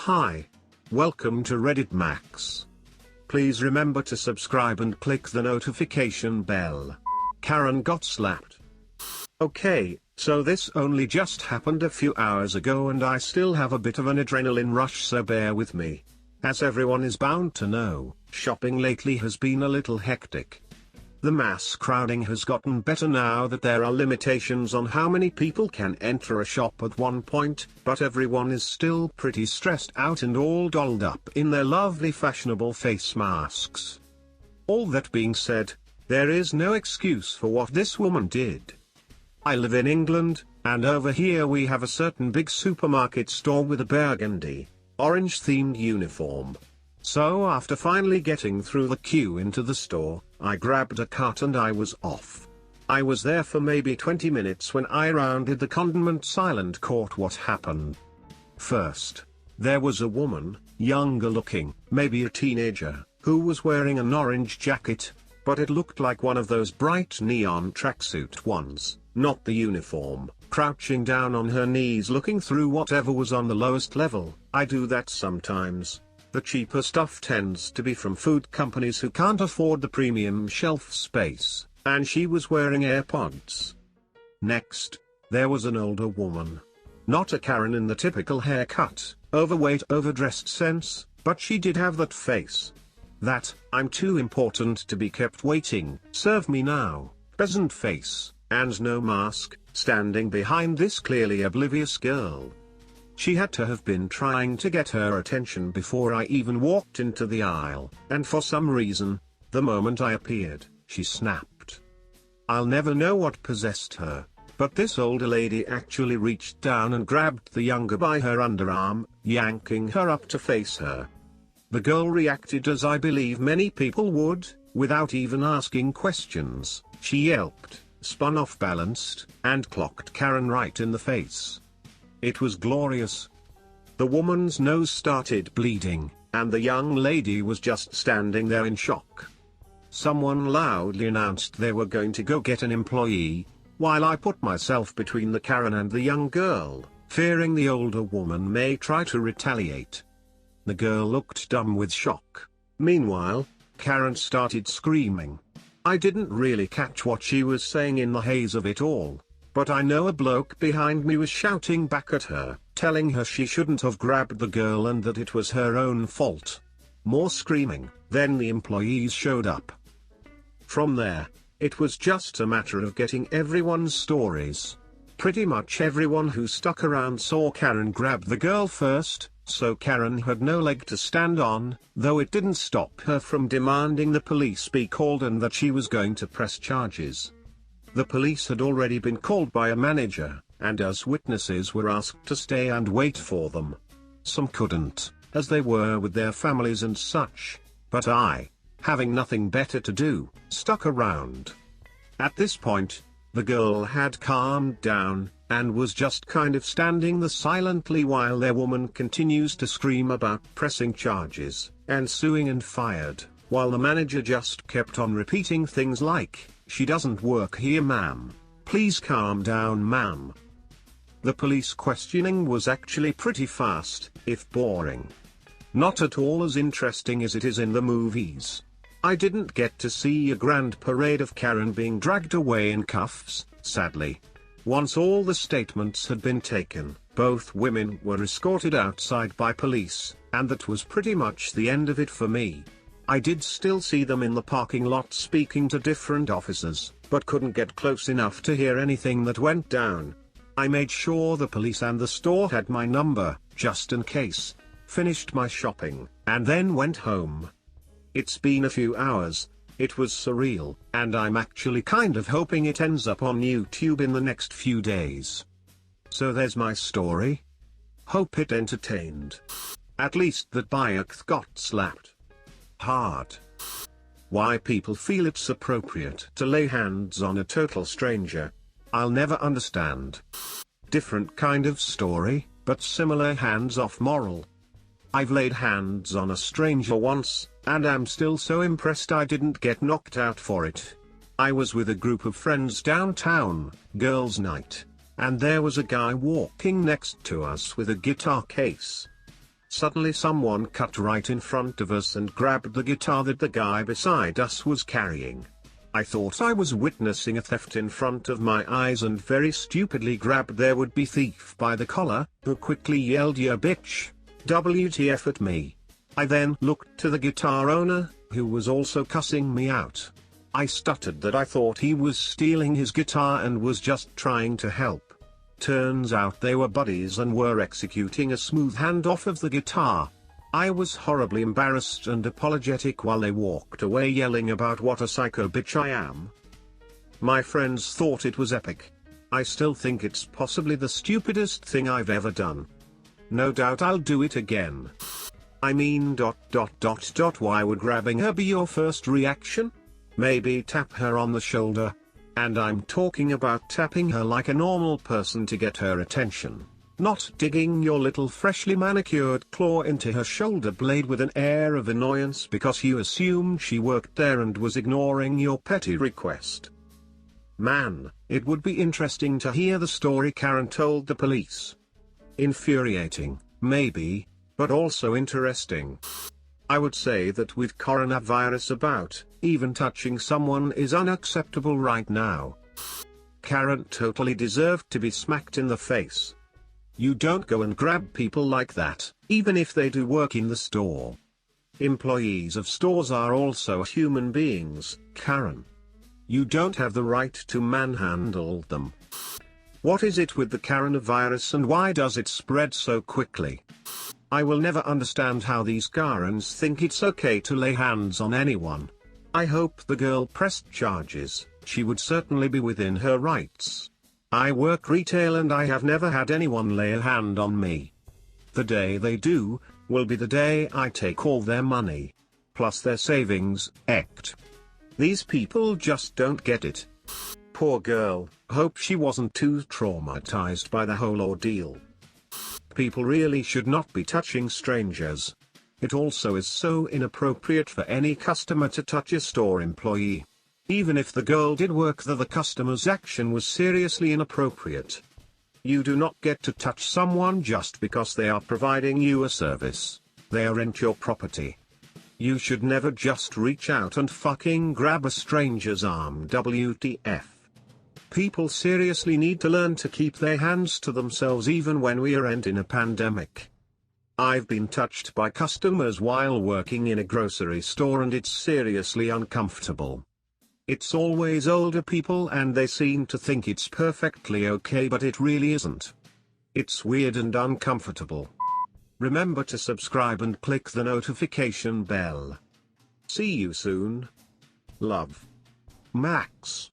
Hi. Welcome to Reddit Max. Please remember to subscribe and click the notification bell. Karen got slapped. Okay, so this only just happened a few hours ago and I still have a bit of an adrenaline rush, so bear with me. As everyone is bound to know, shopping lately has been a little hectic. The mass crowding has gotten better now that there are limitations on how many people can enter a shop at one point, but everyone is still pretty stressed out and all dolled up in their lovely fashionable face masks. All that being said, there is no excuse for what this woman did. I live in England, and over here we have a certain big supermarket store with a burgundy, orange-themed uniform. So after finally getting through the queue into the store, I grabbed a cart and I was off. I was there for maybe 20 minutes when I rounded the condiment aisle and caught what happened. First, there was a woman, younger looking, maybe a teenager, who was wearing an orange jacket, but it looked like one of those bright neon tracksuit ones, not the uniform, crouching down on her knees looking through whatever was on the lowest level. I do that sometimes. The cheaper stuff tends to be from food companies who can't afford the premium shelf space, and she was wearing AirPods. Next, there was an older woman. Not a Karen in the typical haircut, overweight, overdressed sense, but she did have that face. That, I'm too important to be kept waiting, serve me now, peasant face, and no mask, standing behind this clearly oblivious girl. She had to have been trying to get her attention before I even walked into the aisle, and for some reason, the moment I appeared, she snapped. I'll never know what possessed her, but this older lady actually reached down and grabbed the younger by her underarm, yanking her up to face her. The girl reacted as I believe many people would, without even asking questions. She yelped, spun off balanced, and clocked Karen right in the face. It was glorious. The woman's nose started bleeding, and the young lady was just standing there in shock. Someone loudly announced they were going to go get an employee, while I put myself between the Karen and the young girl, fearing the older woman may try to retaliate. The girl looked dumb with shock. Meanwhile, Karen started screaming. I didn't really catch what she was saying in the haze of it all. But I know a bloke behind me was shouting back at her, telling her she shouldn't have grabbed the girl and that it was her own fault. More screaming, then the employees showed up. From there, it was just a matter of getting everyone's stories. Pretty much everyone who stuck around saw Karen grab the girl first, so Karen had no leg to stand on, though it didn't stop her from demanding the police be called and that she was going to press charges. The police had already been called by a manager, and us witnesses were asked to stay and wait for them. Some couldn't, as they were with their families and such, but I, having nothing better to do, stuck around. At this point, the girl had calmed down, and was just kind of standing there silently while their woman continues to scream about pressing charges, and suing and fired, while the manager just kept on repeating things like, "She doesn't work here, ma'am. Please calm down, ma'am." The police questioning was actually pretty fast, if boring. Not at all as interesting as it is in the movies. I didn't get to see a grand parade of Karen being dragged away in cuffs, sadly. Once all the statements had been taken, both women were escorted outside by police, and that was pretty much the end of it for me. I did still see them in the parking lot speaking to different officers, but couldn't get close enough to hear anything that went down. I made sure the police and the store had my number, just in case, finished my shopping, and then went home. It's been a few hours, it was surreal, and I'm actually kind of hoping it ends up on YouTube in the next few days. So there's my story. Hope it entertained. At least that Bayek got slapped hard. Why people feel it's appropriate to lay hands on a total stranger, I'll never understand. Different kind of story, but similar hands-off moral. I've laid hands on a stranger once, and I'm still so impressed I didn't get knocked out for it. I was with a group of friends downtown, girls' night, and there was a guy walking next to us with a guitar case. Suddenly someone cut right in front of us and grabbed the guitar that the guy beside us was carrying. I thought I was witnessing a theft in front of my eyes and very stupidly grabbed their would-be thief by the collar, who quickly yelled, "Ya bitch, WTF" at me. I then looked to the guitar owner, who was also cussing me out. I stuttered that I thought he was stealing his guitar and was just trying to help. Turns out they were buddies and were executing a smooth handoff of the guitar. I was horribly embarrassed and apologetic while they walked away yelling about what a psycho bitch I am. My friends thought it was epic. I still think it's possibly the stupidest thing I've ever done. No doubt I'll do it again. I mean ... why would grabbing her be your first reaction? Maybe tap her on the shoulder. And I'm talking about tapping her like a normal person to get her attention. Not digging your little freshly manicured claw into her shoulder blade with an air of annoyance because you assumed she worked there and was ignoring your petty request. Man, it would be interesting to hear the story Karen told the police. Infuriating, maybe, but also interesting. I would say that with coronavirus about, even touching someone is unacceptable right now. Karen totally deserved to be smacked in the face. You don't go and grab people like that, even if they do work in the store. Employees of stores are also human beings, Karen. You don't have the right to manhandle them. What is it with the coronavirus and why does it spread so quickly? I will never understand how these Karens think it's okay to lay hands on anyone. I hope the girl pressed charges. She would certainly be within her rights. I work retail and I have never had anyone lay a hand on me. The day they do, will be the day I take all their money. Plus their savings, ect. These people just don't get it. Poor girl, hope she wasn't too traumatized by the whole ordeal. People really should not be touching strangers. It also is so inappropriate for any customer to touch a store employee. Even if the girl did work there, the customer's action was seriously inappropriate. You do not get to touch someone just because they are providing you a service. They aren't your property. You should never just reach out and fucking grab a stranger's arm. WTF. People seriously need to learn to keep their hands to themselves even when we are in a pandemic. I've been touched by customers while working in a grocery store and it's seriously uncomfortable. It's always older people and they seem to think it's perfectly okay, but it really isn't. It's weird and uncomfortable. Remember to subscribe and click the notification bell. See you soon. Love. Max.